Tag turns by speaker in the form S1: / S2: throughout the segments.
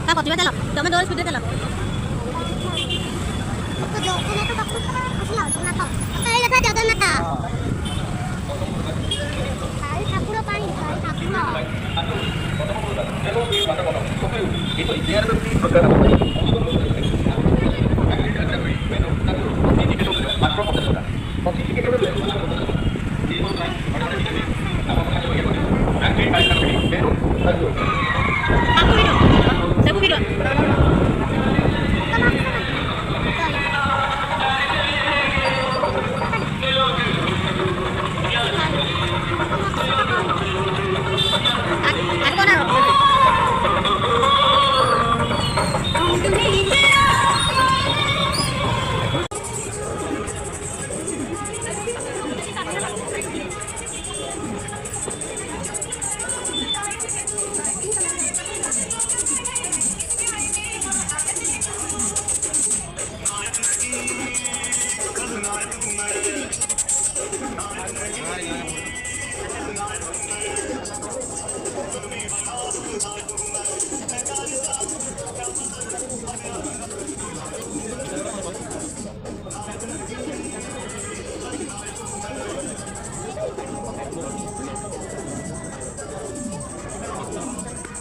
S1: Tapos, di ba telok? Daman doon, speed telok. Aku hidup. Saya hidup. Aku mana?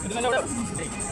S1: Ini mana?